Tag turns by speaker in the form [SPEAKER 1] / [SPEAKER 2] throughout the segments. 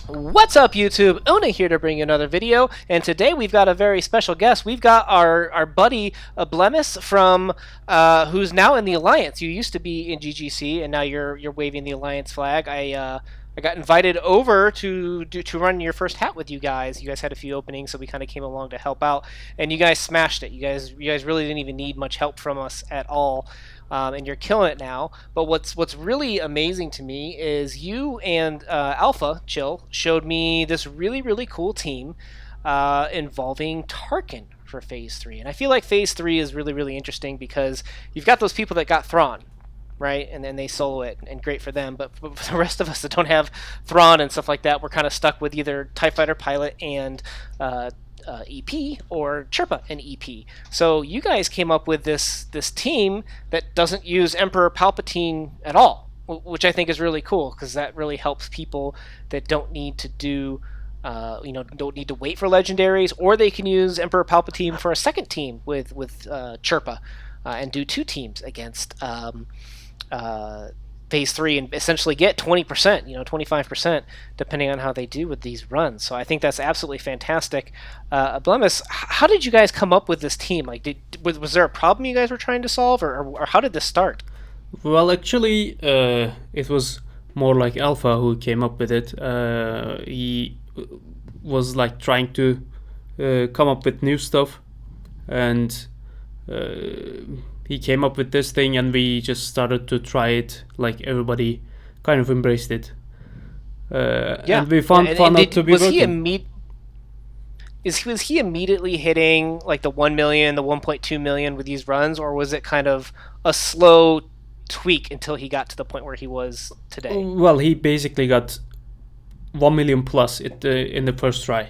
[SPEAKER 1] What's up, YouTube? Una here to bring you another video, and today we've got a very special guest. We've got our buddy Blemis from who's now in the Alliance. You used to be in GGC, and now you're waving the Alliance flag. I got invited over to run your first hat with you guys. You guys had a few openings, so we kind of came along to help out, and you guys smashed it. You guys really didn't even need much help from us at all. And you're killing it now. But what's really amazing to me is you and Alpha Chill showed me this really cool team involving Tarkin for Phase 3. And I feel like Phase 3 is really interesting because you've got those people that got Thrawn, right? And then they solo it, and great for them. But for the rest of us that don't have Thrawn and stuff like that, we're kind of stuck with either TIE Fighter Pilot and EP or Chirpa and EP. So you guys came up with this team that doesn't use Emperor Palpatine at all, which I think is really cool because that really helps people that don't need to do don't need to wait for legendaries, or they can use Emperor Palpatine for a second team with Chirpa and do two teams against Phase 3 and essentially get 20%, 25%, depending on how they do with these runs. So I think that's absolutely fantastic. Blemis, how did you guys come up with this team? Like, was there a problem you guys were trying to solve, or how did this start?
[SPEAKER 2] Well, actually, it was more like Alpha who came up with it. He was like trying to come up with new stuff, and he came up with this thing, and we just started to try it. Like, everybody kind of embraced it. And we found out to be working.
[SPEAKER 1] Was he immediately hitting like the 1 million, the 1.2 million with these runs, or was it kind of a slow tweak until he got to the point where he was today?
[SPEAKER 2] Well, he basically got 1 million plus in the first try.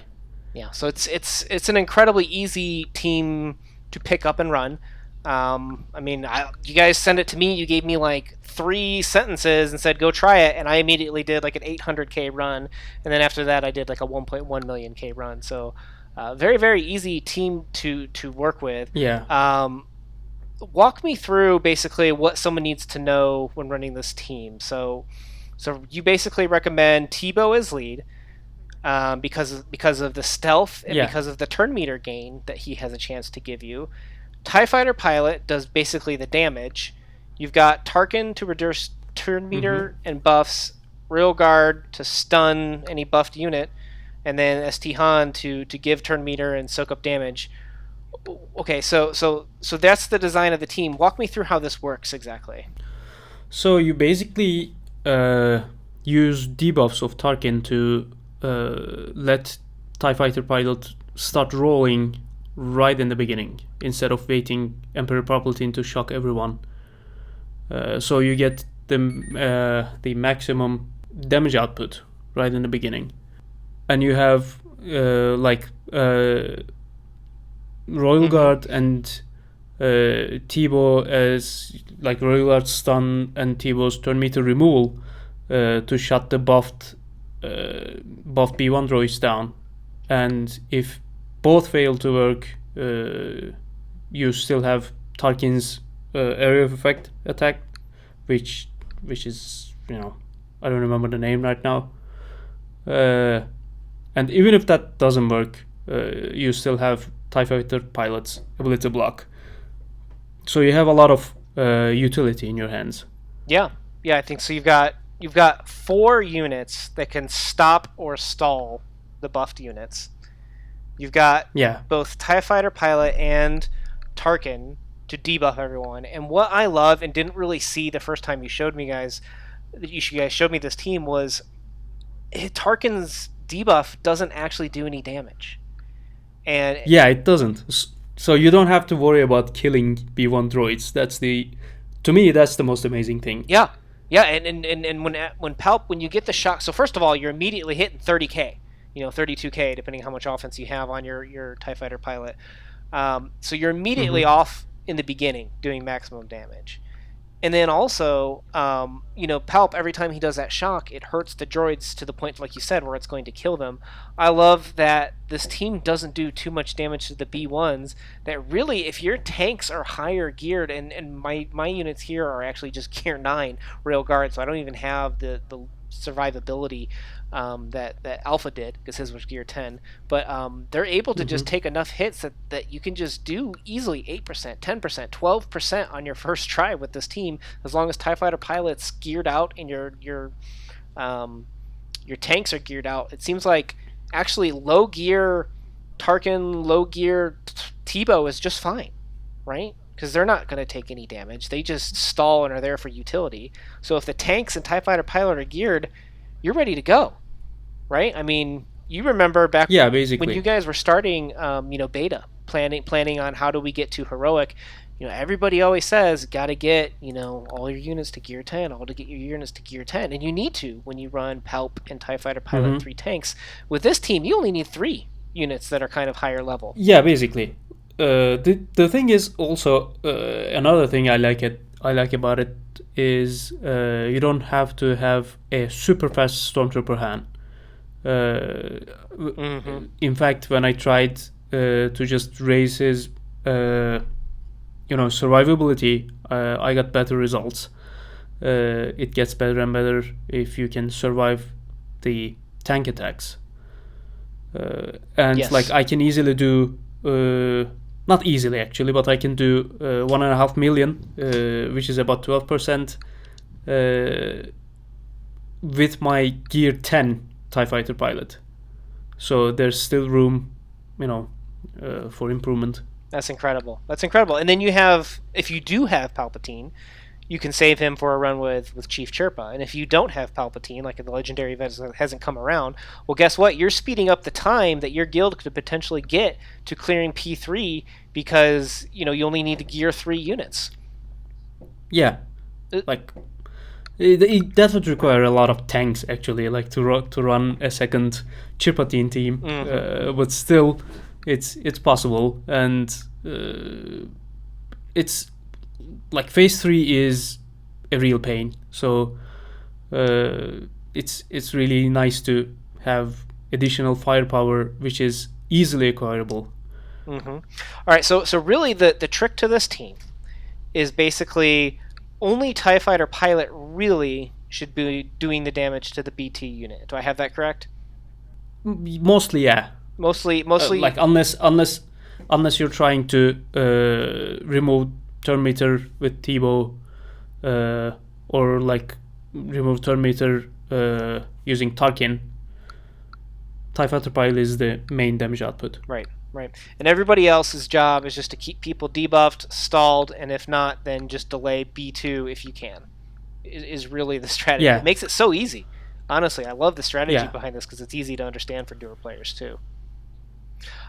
[SPEAKER 1] Yeah, so it's an incredibly easy team to pick up and run. I mean, you guys sent it to me. You gave me like 3 sentences and said, go try it. And I immediately did like an 800K run. And then after that, I did like a 1.1 million K run. So very easy team to work with.
[SPEAKER 2] Yeah.
[SPEAKER 1] Walk me through basically what someone needs to know when running this team. So you basically recommend Tebow as lead because of the stealth and because of the turn meter gain that he has a chance to give you. TIE Fighter Pilot does basically the damage. You've got Tarkin to reduce turn meter and buffs, Real Guard to stun any buffed unit, and then ST Han to give turn meter and soak up damage. Okay, so that's the design of the team. Walk me through how this works exactly.
[SPEAKER 2] So you basically use debuffs of Tarkin to let TIE Fighter Pilot start rolling right in the beginning, instead of waiting Emperor Palpatine to shock everyone. So you get the maximum damage output right in the beginning. And you have Royal Guard and Tebow as like Royal Guard stun and Tebow's turn meter removal to shut the buffed B1 droids down. And if both fail to work, you still have Tarkin's area of effect attack, which is, I don't remember the name right now. And even if that doesn't work, you still have TIE Fighter Pilot's ability block. So you have a lot of utility in your hands.
[SPEAKER 1] Yeah, I think so. You've got 4 units that can stop or stall the buffed units. You've got both TIE Fighter Pilot and Tarkin to debuff everyone. And what I love and didn't really see the first time you showed me guys showed me this team was Tarkin's debuff doesn't actually do any damage. And
[SPEAKER 2] yeah, it doesn't. So you don't have to worry about killing B1 droids. To me, that's the most amazing thing.
[SPEAKER 1] Yeah, and when you get the shock, so first of all, you're immediately hitting 30K. 32K, depending on how much offense you have on your TIE Fighter Pilot. So you're immediately off in the beginning doing maximum damage. And then also, Palp, every time he does that shock, it hurts the droids to the point, like you said, where it's going to kill them. I love that this team doesn't do too much damage to the B1s, that really, if your tanks are higher geared, and my units here are actually just gear 9 Rail Guard, so I don't even have the survivability that Alpha did, because his was gear 10. But they're able to just take enough hits that you can just do easily 8%, 10%, 12% on your first try with this team, as long as TIE Fighter pilot's geared out and your tanks are geared out. It seems like actually low gear Tarkin, low gear Tiebo is just fine, right? Because they're not going to take any damage. They just stall and are there for utility. So if the tanks and TIE Fighter pilot are geared, you're ready to go, right? I mean, you remember back
[SPEAKER 2] basically
[SPEAKER 1] when you guys were starting, beta, planning on how do we get to heroic. Everybody always says, got to get, all your units to gear 10, all to get your units to gear 10. And you need to when you run Palp and TIE Fighter pilot 3 tanks. With this team, you only need 3 units that are kind of higher level.
[SPEAKER 2] Yeah, basically. The thing is also another thing I like about it is you don't have to have a super fast stormtrooper Han. In fact, when I tried to just raise his survivability, I got better results. It gets better and better if you can survive the tank attacks. And
[SPEAKER 1] Yes.
[SPEAKER 2] like I can easily do not easily actually, but I can do 1.5 million, which is about 12%, with my gear 10 TIE Fighter pilot. So there's still room, for improvement.
[SPEAKER 1] That's incredible. And then you have, if you do have Palpatine, you can save him for a run with Chief Chirpa. And if you don't have Palpatine, like the legendary event hasn't come around, well, guess what? You're speeding up the time that your guild could potentially get to clearing P3, because you only need to gear 3 units.
[SPEAKER 2] Yeah, like that would require a lot of tanks actually, like to run a second Chirpatine team. But still, it's possible, and it's like phase 3 is a real pain. So it's really nice to have additional firepower, which is easily acquirable.
[SPEAKER 1] All right, so really the trick to this team is basically only TIE Fighter pilot really should be doing the damage to the BT unit. Do I have that correct?
[SPEAKER 2] Mostly, yeah.
[SPEAKER 1] Mostly.
[SPEAKER 2] Like unless you're trying to remove turn meter with Tiebo, or like remove turn meter using Tarkin, TIE Fighter pilot is the main damage output.
[SPEAKER 1] Right. And everybody else's job is just to keep people debuffed, stalled, and if not, then just delay B2 if you can. Is really the strategy.
[SPEAKER 2] Yeah.
[SPEAKER 1] It makes it so easy. Honestly, I love the strategy behind this because it's easy to understand for newer players too.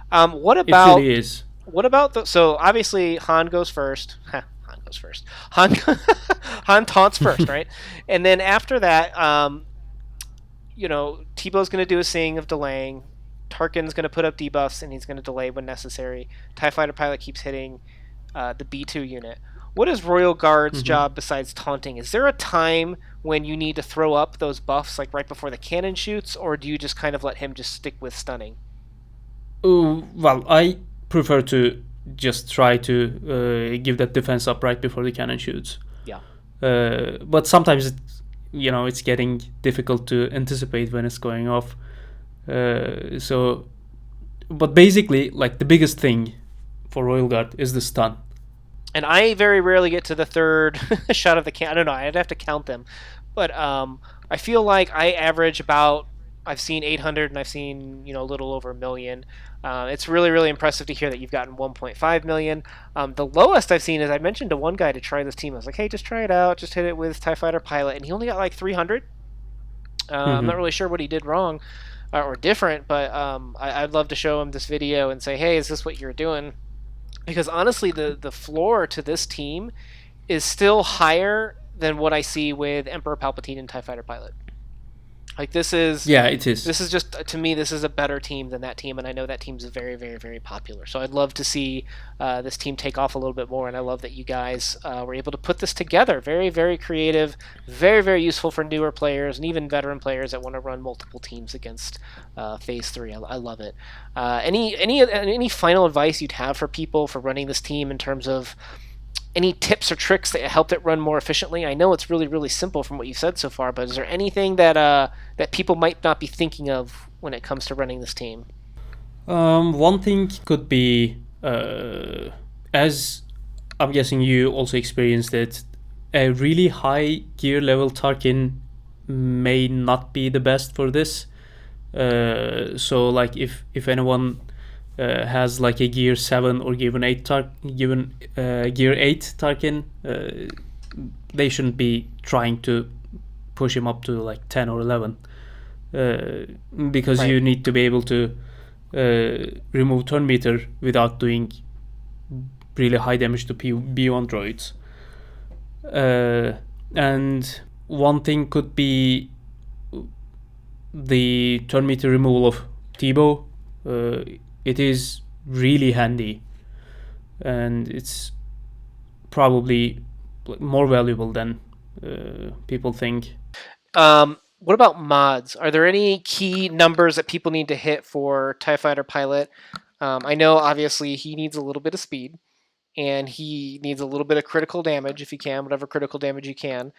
[SPEAKER 1] What about?
[SPEAKER 2] It really is.
[SPEAKER 1] What about so obviously Han goes first. Han goes first. Han taunts first, right? And then after that, Tiebo's going to do a thing of delaying. Tarkin's going to put up debuffs, and he's going to delay when necessary. TIE Fighter pilot keeps hitting the B2 unit. What is Royal Guard's job besides taunting? Is there a time when you need to throw up those buffs, like right before the cannon shoots, or do you just kind of let him just stick with stunning?
[SPEAKER 2] Well, I prefer to just try to give that defense up right before the cannon shoots.
[SPEAKER 1] Yeah.
[SPEAKER 2] But sometimes it's getting difficult to anticipate when it's going off. But basically, like the biggest thing for Royal Guard is the stun.
[SPEAKER 1] And I very rarely get to the third shot of the cannon. I don't know. I'd have to count them, but I feel like I average about. I've seen 800 and I've seen a little over 1 million. It's really, really impressive to hear that you've gotten 1.5 million. The lowest I've seen is I mentioned to one guy to try this team. I was like, hey, just try it out. Just hit it with TIE Fighter pilot, and he only got like 300. I'm not really sure what he did wrong or different, but I'd love to show him this video and say, hey, is this what you're doing? Because honestly, the floor to this team is still higher than what I see with Emperor Palpatine and TIE Fighter pilot. Like this is
[SPEAKER 2] it is.
[SPEAKER 1] This is just, to me, this is a better team than that team, and I know that team's very, very, very popular. So I'd love to see this team take off a little bit more, and I love that you guys were able to put this together. Very, very creative, very, very useful for newer players and even veteran players that want to run multiple teams against Phase 3. I love it. Any final advice you'd have for people for running this team in terms of any tips or tricks that helped it run more efficiently? I know it's really, really simple from what you've said so far, but is there anything that people might not be thinking of when it comes to running this team?
[SPEAKER 2] One thing could be, as I'm guessing you also experienced it, a really high gear level Tarkin may not be the best for this. So like if anyone has like a gear 7 or gear 8 Tarkin, they shouldn't be trying to push him up to like 10 or 11, because
[SPEAKER 1] Right.
[SPEAKER 2] you need to be able to remove turn meter without doing really high damage to B1 droids. And one thing could be the turn meter removal of Tiebo. It is really handy, and it's probably more valuable than people think.
[SPEAKER 1] What about mods? Are there any key numbers that people need to hit for TIE Fighter Pilot? I know obviously he needs a little bit of speed, and he needs a little bit of critical damage if he can, whatever critical damage you can.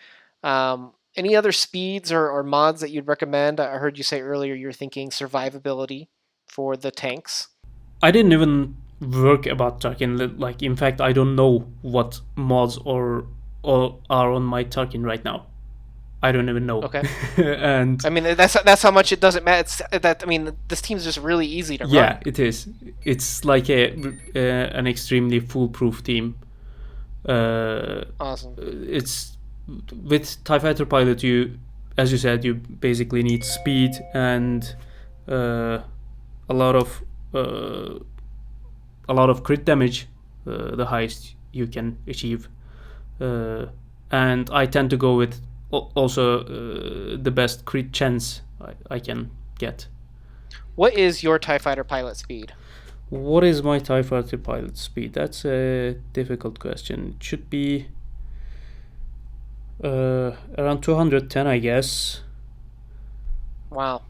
[SPEAKER 1] Any other speeds or mods that you'd recommend? I heard you say earlier you're thinking survivability for the tanks.
[SPEAKER 2] I didn't even work about Tarkin. Like, in fact, I don't know what mods or are on my Tarkin right now. I don't even know.
[SPEAKER 1] Okay.
[SPEAKER 2] And
[SPEAKER 1] I mean, that's how much it doesn't matter. I mean, this team's just really easy to run.
[SPEAKER 2] yeah, it is. It's like an extremely foolproof team.
[SPEAKER 1] Awesome.
[SPEAKER 2] It's with TIE Fighter Pilot. You, as you said, you basically need speed and a lot of crit damage, the highest you can achieve. And I tend to go with also the best crit chance I can get.
[SPEAKER 1] What is your TIE Fighter Pilot speed?
[SPEAKER 2] What is my TIE Fighter Pilot speed? That's a difficult question. It should be around 210, I guess.
[SPEAKER 1] Wow.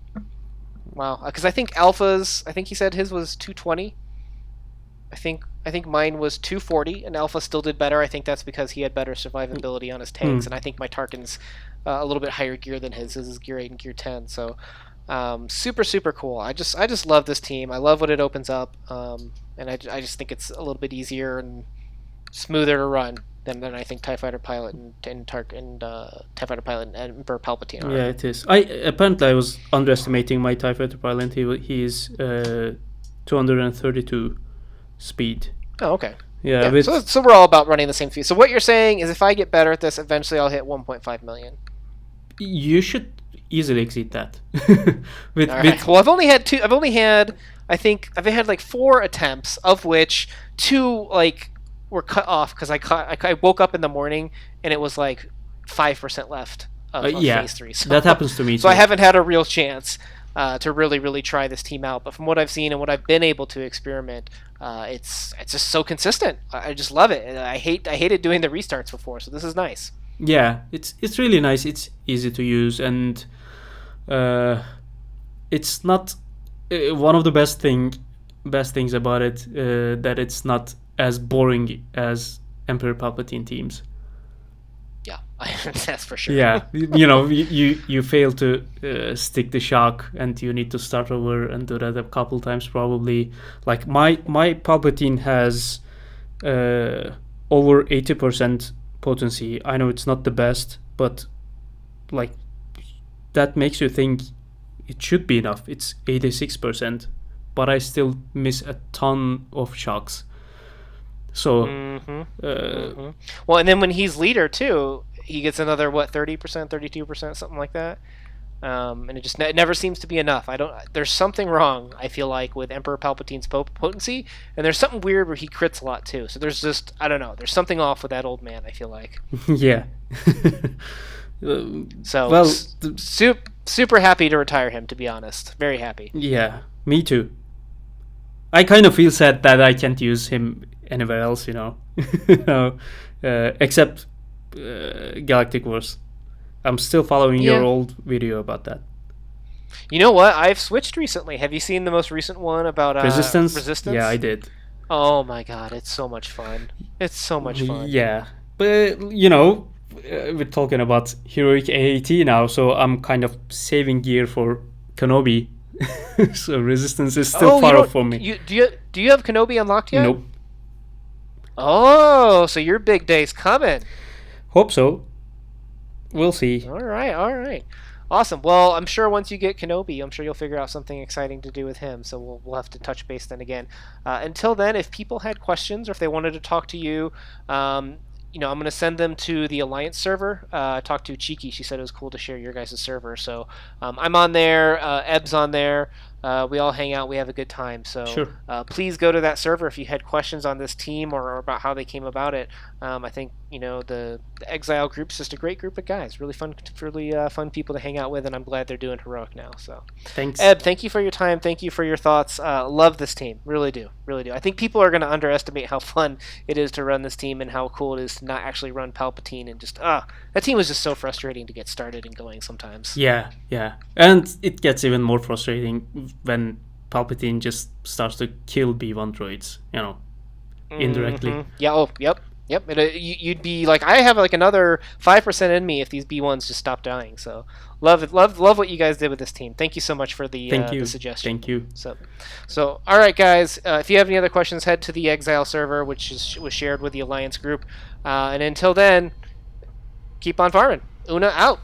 [SPEAKER 1] Because I think Alpha's. I think he said his was 220. I think mine was 240, and Alpha still did better. I think that's because he had better survivability on his tanks, and I think my Tarkin's a little bit higher gear than his. His is gear 8 and gear 10. So super cool. I just love this team. I love what it opens up, and I just think it's a little bit easier and smoother to run than I think TIE Fighter Pilot and TIE Fighter Pilot and Emperor Palpatine are.
[SPEAKER 2] Yeah, it is. I was underestimating my TIE Fighter Pilot. He is 232 speed.
[SPEAKER 1] Oh, okay.
[SPEAKER 2] Yeah,
[SPEAKER 1] so we're all about running the same speed. So what you're saying is if I get better at this, eventually I'll hit 1.5 million.
[SPEAKER 2] You should easily exceed that.
[SPEAKER 1] Well, I've only had I think I've had like 4 attempts, of which 2 like were cut off because I woke up in the morning and it was like 5% left of phase 3. So,
[SPEAKER 2] that happens to me.
[SPEAKER 1] So I haven't had a real chance to really try this team out. But from what I've seen and what I've been able to experiment, it's just so consistent. I just love it. I hated doing the restarts before, so this is nice.
[SPEAKER 2] Yeah, it's really nice. It's easy to use, and it's not one of the best things about it, that it's not as boring as Emperor Palpatine teams.
[SPEAKER 1] Yeah, that's for sure.
[SPEAKER 2] Yeah, you fail to stick the shock, and you need to start over and do that a couple times probably. Like my Palpatine has over 80% potency. I know it's not the best, but like that makes you think it should be enough. It's 86%, but I still miss a ton of shocks. So
[SPEAKER 1] well, and then when he's leader too, he gets another 30%, 32%, something like that. And it just never seems to be enough. There's something wrong, I feel like, with Emperor Palpatine's potency, and there's something weird where he crits a lot too. So there's just, I don't know, there's something off with that old man, I feel like.
[SPEAKER 2] Yeah.
[SPEAKER 1] So
[SPEAKER 2] well,
[SPEAKER 1] super happy to retire him, to be honest. Very happy.
[SPEAKER 2] Yeah, me too. I kind of feel sad that I can't use him anywhere else, except Galactic Wars. I'm still following your old video about that.
[SPEAKER 1] You know what? I've switched recently. Have you seen the most recent one about
[SPEAKER 2] Resistance?
[SPEAKER 1] Resistance?
[SPEAKER 2] Yeah, I did.
[SPEAKER 1] Oh my god, it's so much fun. It's so much fun.
[SPEAKER 2] Yeah, but we're talking about heroic AAT now, so I'm kind of saving gear for Kenobi. So resistance is still
[SPEAKER 1] Oh, you
[SPEAKER 2] far off
[SPEAKER 1] don't
[SPEAKER 2] from me.
[SPEAKER 1] do you have Kenobi unlocked yet?
[SPEAKER 2] Nope.
[SPEAKER 1] Oh, so your big day's coming.
[SPEAKER 2] Hope so. We'll see.
[SPEAKER 1] All right, all right. Awesome. Well, I'm sure once you get Kenobi, I'm sure you'll figure out something exciting to do with him. So we'll have to touch base then again. Until then, if people had questions or if they wanted to talk to you, um, I'm going to send them to the Alliance server. I talked to Cheeky. She said it was cool to share your guys' server. So I'm on there. Eb's on there. We all hang out. We have a good time. So
[SPEAKER 2] Sure.
[SPEAKER 1] please go to that server if you had questions on this team or about how they came about it. I think the Exile group's just a great group of guys. Really fun people to hang out with, and I'm glad they're doing heroic now. So,
[SPEAKER 2] Thanks.
[SPEAKER 1] Eb, thank you for your time. Thank you for your thoughts. Love this team. Really do. Really do. I think people are going to underestimate how fun it is to run this team and how cool it is to not actually run Palpatine and just that team was just so frustrating to get started and going sometimes.
[SPEAKER 2] Yeah, yeah. And it gets even more frustrating when Palpatine just starts to kill B1 droids, indirectly.
[SPEAKER 1] Mm-hmm. Yeah. Oh, yep. Yep. You'd be like, I have like another 5% in me if these B1s just stop dying. So, love what you guys did with this team. Thank you so much for
[SPEAKER 2] Thank you.
[SPEAKER 1] the suggestion.
[SPEAKER 2] Thank you.
[SPEAKER 1] So, all right, guys. If you have any other questions, head to the Exile server, which was shared with the Alliance group. And until then, keep on farming. Una out.